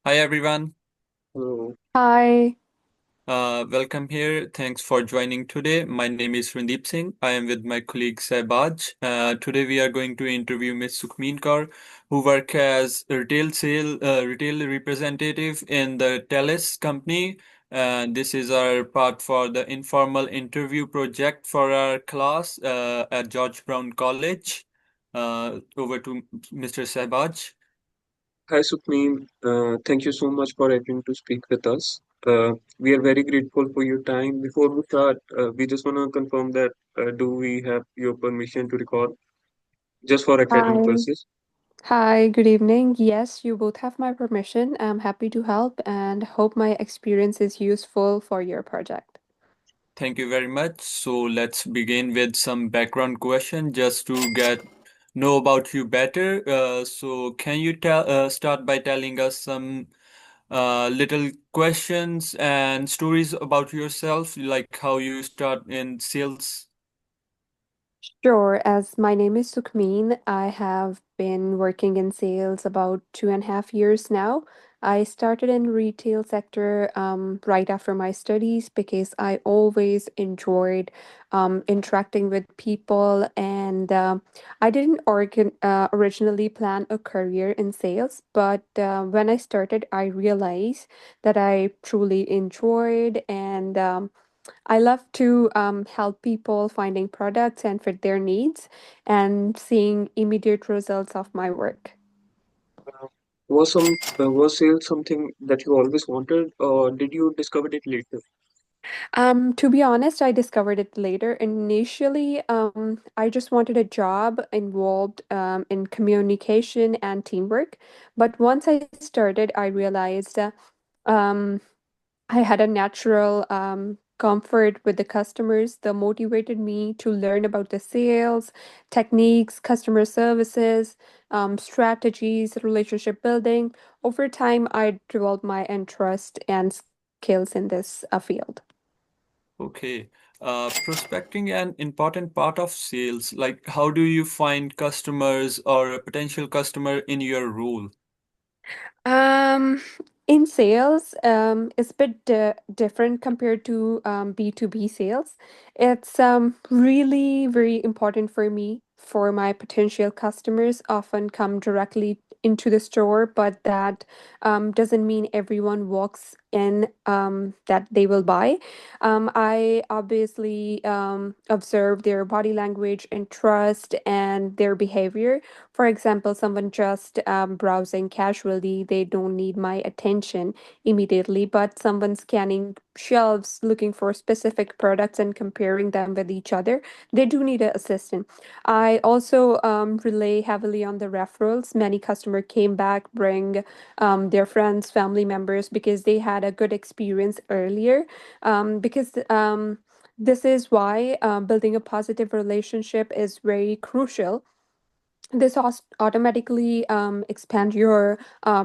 Hi everyone. Hello. Hi. Welcome here. Thanks for joining today. My name is Randeep Singh. I am with my colleague Saibaj. Today we are going to interview Ms. Sukhmeen Kaur, who work as a retail representative in the Teles company. This is our part for the informal interview project for our class at George Brown College. Over to Mr. Saibaj. Hi, Sukhmeen. Thank you so much for agreeing to speak with us. We are very grateful for your time. Before we start, we just want to confirm that do we have your permission to record just for academic Hi. purposes? Hi, good evening. Yes, you both have my permission. I'm happy to help and hope my experience is useful for your project. Thank you very much. So let's begin with some background question just to get know about you better. So can you tell start by telling us some little questions and stories about yourself, like how you start in sales? Sure, as my name is Sukhmeen, I have been working in sales about 2.5 years now. I started in retail sector right after my studies because I always enjoyed interacting with people, and I didn't originally plan a career in sales, but when I started, I realized that I truly enjoyed and I love to help people finding products and fit their needs and seeing immediate results of my work. Uh, was sales something that you always wanted, or did you discover it later? To be honest, I discovered it later. Initially, I just wanted a job involved in communication and teamwork. But once I started, I realized um, I had a natural comfort with the customers that motivated me to learn about the sales, techniques, customer services, strategies, relationship building. Over time, I developed my interest and skills in this field. Okay. Prospecting an important part of sales. Like how do you find customers or a potential customer in your role? Um, in sales, it's a bit different compared to B2B sales. It's really very important for me for my potential customers often come directly into the store, but that doesn't mean everyone walks in that they will buy. I obviously observe their body language and trust and their behavior. For example, someone just browsing casually, they don't need my attention immediately, but someone scanning shelves looking for specific products and comparing them with each other, they do need an assistant. I also rely heavily on the referrals. Many customer came back, bring their friends, family members because they had a good experience earlier. Because this is why building a positive relationship is very crucial. This automatically expand your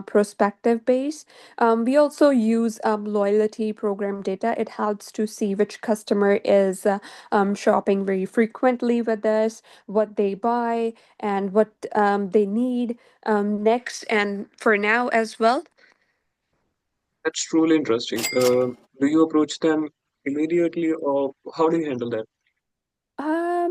prospective base. We also use loyalty program data. It helps to see which customer is shopping very frequently with us, what they buy, and what they need next and for now as well. That's truly interesting. Do you approach them immediately, or how do you handle that?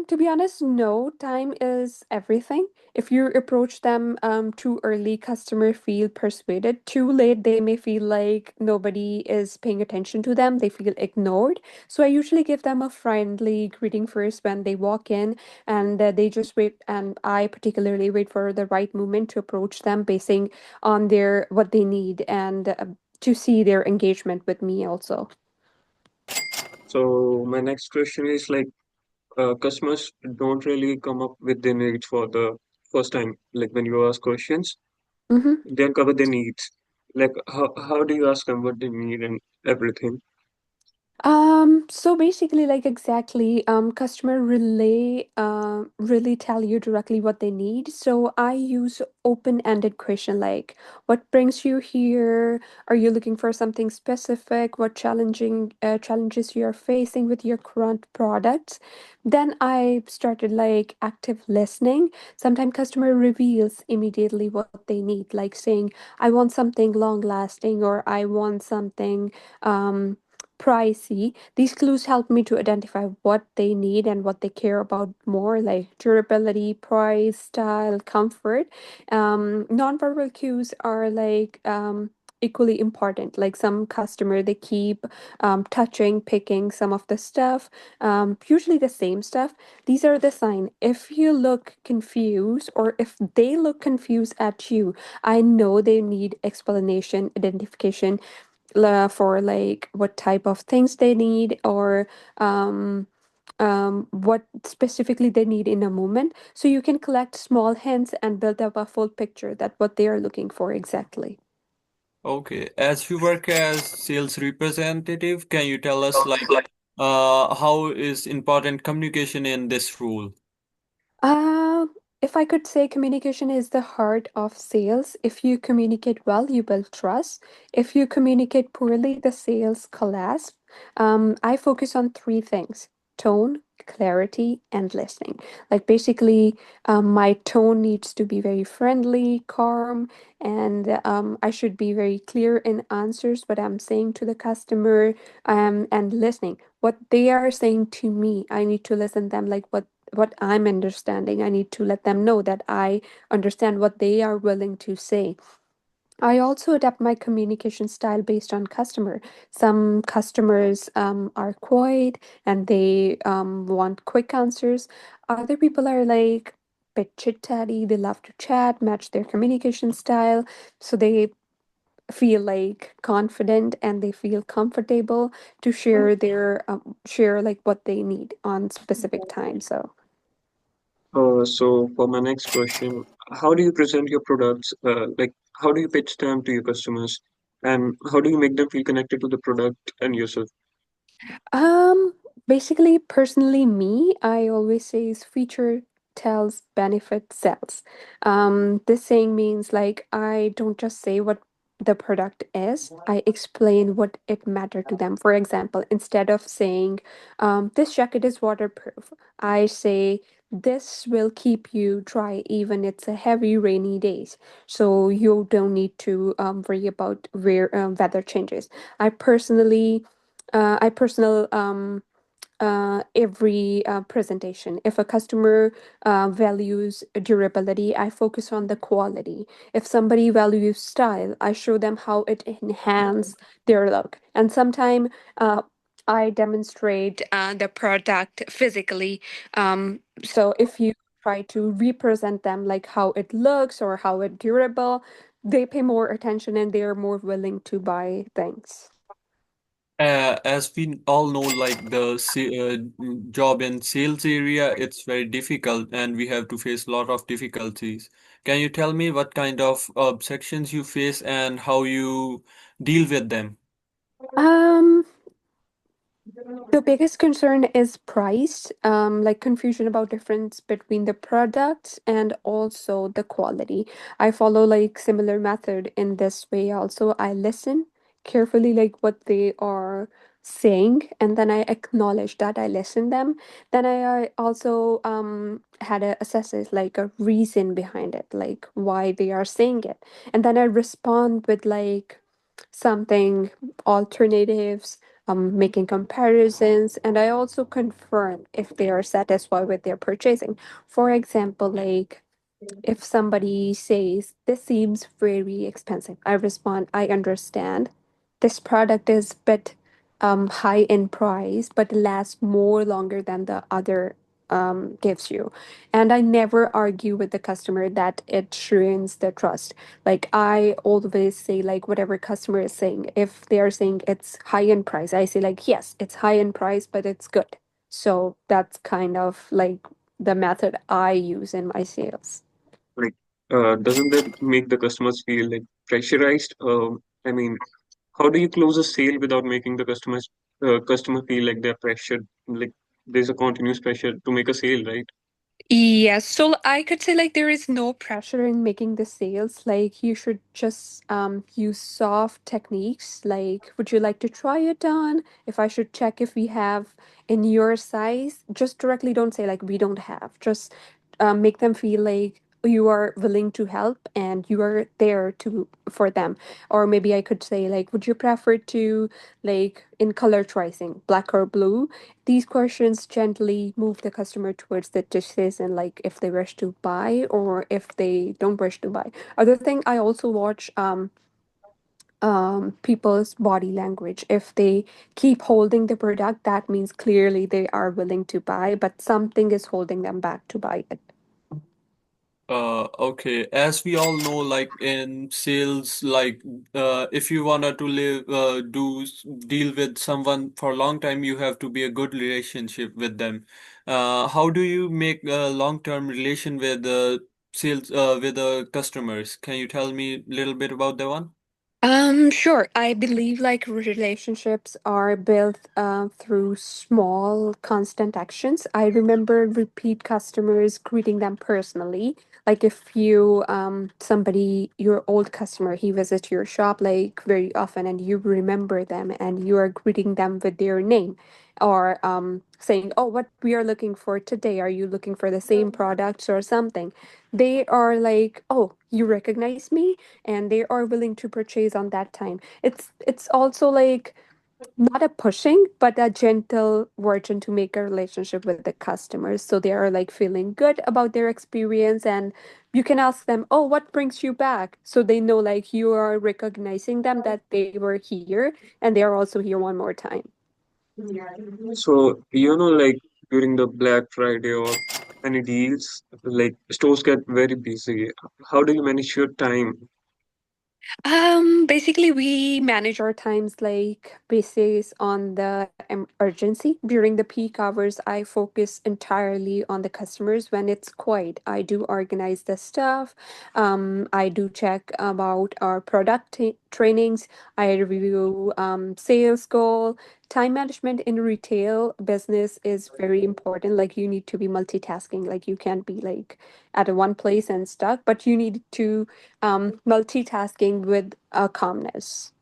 To be honest, no. Time is everything. If you approach them too early, customer feel persuaded. Too late, they may feel like nobody is paying attention to them. They feel ignored. So I usually give them a friendly greeting first when they walk in, and they just wait. And I particularly wait for the right moment to approach them, basing on their what they need and to see their engagement with me also. So my next question is like customers don't really come up with their needs for the first time. Like when you ask questions, Mm-hmm. they uncover their needs. Like how do you ask them what they need and everything? So basically, like exactly, customer really tell you directly what they need. So I use open-ended question like, what brings you here? Are you looking for something specific? What challenges you are facing with your current products? Then I started like active listening. Sometimes customer reveals immediately what they need, like saying, I want something long-lasting or I want something um pricey. These clues help me to identify what they need and what they care about more, like durability, price, style, comfort. Nonverbal cues are like equally important. Like some customer, they keep touching, picking some of the stuff, usually the same stuff. These are the sign. If you look confused or if they look confused at you, I know they need explanation, identification for like what type of things they need or um, what specifically they need in a moment. So you can collect small hints and build up a full picture that what they are looking for exactly. Okay, as you work as sales representative, can you tell us like how is important communication in this role? Uh, if I could say communication is the heart of sales. If you communicate well, you build trust. If you communicate poorly, the sales collapse. I focus on three things: tone, clarity, and listening. Like basically, my tone needs to be very friendly, calm, and I should be very clear in answers what I'm saying to the customer, and listening. What they are saying to me, I need to listen them like what I'm understanding. I need to let them know that I understand what they are willing to say. I also adapt my communication style based on customer. Some customers are quiet and they want quick answers. Other people are like bit chit chatty. They love to chat, match their communication style, so they feel like confident and they feel comfortable to share like what they need on specific time. So. So for my next question, how do you present your products? Like, how do you pitch them to your customers, and how do you make them feel connected to the product and yourself? Um, Basically, personally, me, I always say is feature tells benefit sells. This saying means like I don't just say what the product is, I explain what it mattered to them. For example, instead of saying, this jacket is waterproof, I say this will keep you dry even it's a heavy rainy days. So you don't need to worry about where weather changes. I personally I personal every presentation. If a customer values durability, I focus on the quality. If somebody values style, I show them how it enhance their look. And sometimes I demonstrate the product physically. So if you try to represent them like how it looks or how it durable, they pay more attention and they are more willing to buy things. As we all know, like the job in sales area, it's very difficult and we have to face a lot of difficulties. Can you tell me what kind of objections you face and how you deal with them? Um, The biggest concern is price, like confusion about difference between the products and also the quality. I follow like similar method in this way also. I listen carefully like what they are saying and then I acknowledge that I listen them. Then I also had a assess it like a reason behind it, like why they are saying it. And then I respond with like something alternatives, making comparisons, and I also confirm if they are satisfied with their purchasing. For example, like if somebody says, this seems very expensive, I respond, I understand. This product is bit high in price, but lasts more longer than the other gives you. And I never argue with the customer that it ruins the trust. Like I always say, like whatever customer is saying, if they are saying it's high in price, I say like, yes, it's high in price, but it's good. So that's kind of like the method I use in my sales. Like, doesn't that make the customers feel like pressurized? I mean, how do you close a sale without making the customers customer feel like they're pressured, like there's a continuous pressure to make a sale, right? Yes, so I could say like there is no pressure in making the sales. Like you should just use soft techniques. Like, would you like to try it on? If I should check if we have in your size, just directly don't say like we don't have. Just make them feel like you are willing to help and you are there to for them. Or maybe I could say like, would you prefer to like in color choosing, black or blue? These questions gently move the customer towards the decision, like if they wish to buy or if they don't wish to buy. Other thing, I also watch people's body language. If they keep holding the product, that means clearly they are willing to buy, but something is holding them back to buy it. Okay. As we all know, like in sales, like if you wanna to live, deal with someone for a long time, you have to be a good relationship with them. How do you make a long-term relation with sales, with the customers? Can you tell me a little bit about that one? Sure. I believe like relationships are built through small, constant actions. I remember repeat customers greeting them personally. Like if you, somebody, your old customer, he visits your shop like very often and you remember them and you are greeting them with their name or saying, oh, what we are looking for today. Are you looking for the same products or something? They are like, oh, you recognize me? And they are willing to purchase on that time. It's also like not a pushing, but a gentle version to make a relationship with the customers. So they are like feeling good about their experience and you can ask them, oh, what brings you back? So they know like you are recognizing them that they were here and they are also here one more time. So, like during the Black Friday or any deals, like stores get very busy. How do you manage your time? Basically, we manage our times like basis on the urgency. During the peak hours, I focus entirely on the customers. When it's quiet, I do organize the stuff. I do check about our product trainings. I review sales goal. Time management in retail business is very important. Like you need to be multitasking. Like you can't be like at a one place and stuck, but you need to multitasking with calmness.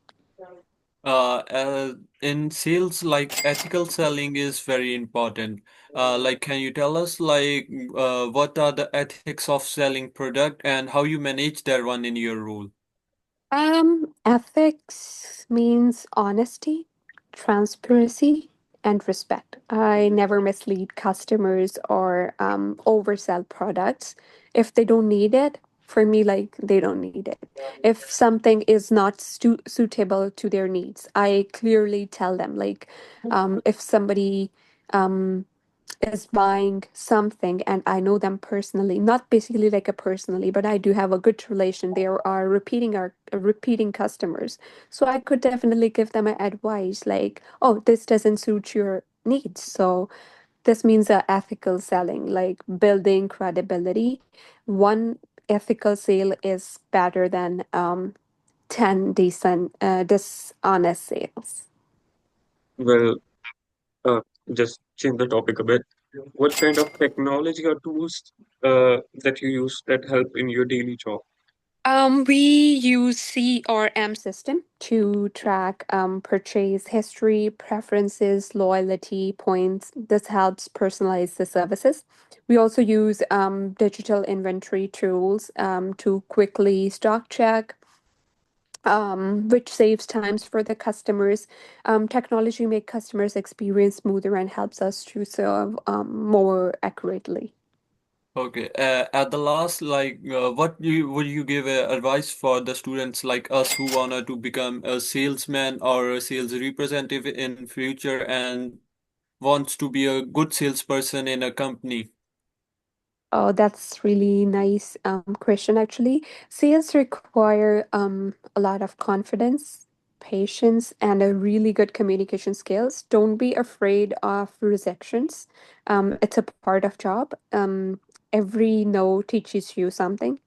In sales, like ethical selling is very important. Like, can you tell us, like, what are the ethics of selling product and how you manage that one in your role? Ethics means honesty, transparency, and respect. I never mislead customers or oversell products. If they don't need it, for me, like they don't need it. If something is not suitable to their needs, I clearly tell them. Like, if somebody um, is buying something and I know them personally, not basically like a personally, but I do have a good relation. They are repeating customers. So I could definitely give them an advice like, oh, this doesn't suit your needs. So this means ethical selling, like building credibility. One ethical sale is better than 10 dishonest sales. Well, uh, just change the topic a bit. What kind of technology or tools that you use that help in your daily job? We use CRM system to track purchase history, preferences, loyalty points. This helps personalize the services. We also use digital inventory tools to quickly stock check, which saves times for the customers. Technology make customers experience smoother and helps us to serve more accurately. Okay. At the last, like, what you would you give advice for the students like us who wanna to become a salesman or a sales representative in future and wants to be a good salesperson in a company? Oh, that's really nice question actually. Sales require a lot of confidence, patience, and a really good communication skills. Don't be afraid of rejections. It's a part of job. Every no teaches you something.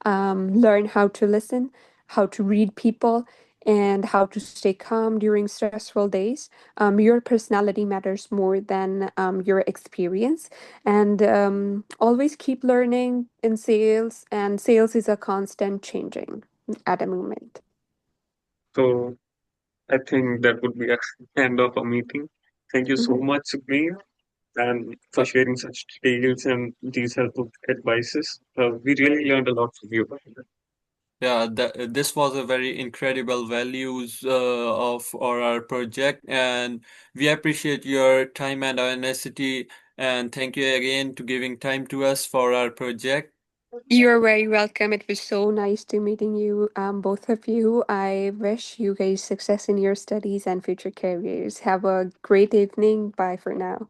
Learn how to listen, how to read people, and how to stay calm during stressful days. Your personality matters more than your experience, and always keep learning in sales. And sales is a constant changing at a moment. So I think that would be a end of a meeting. Thank you so Mhm. much, Sukhdeep, and for sharing such details and these helpful advices. We really learned a lot from you. Yeah, this was a very incredible values of our project, and we appreciate your time and honesty. And thank you again to giving time to us for our project. You're very welcome. It was so nice to meeting you, both of you. I wish you guys success in your studies and future careers. Have a great evening. Bye for now.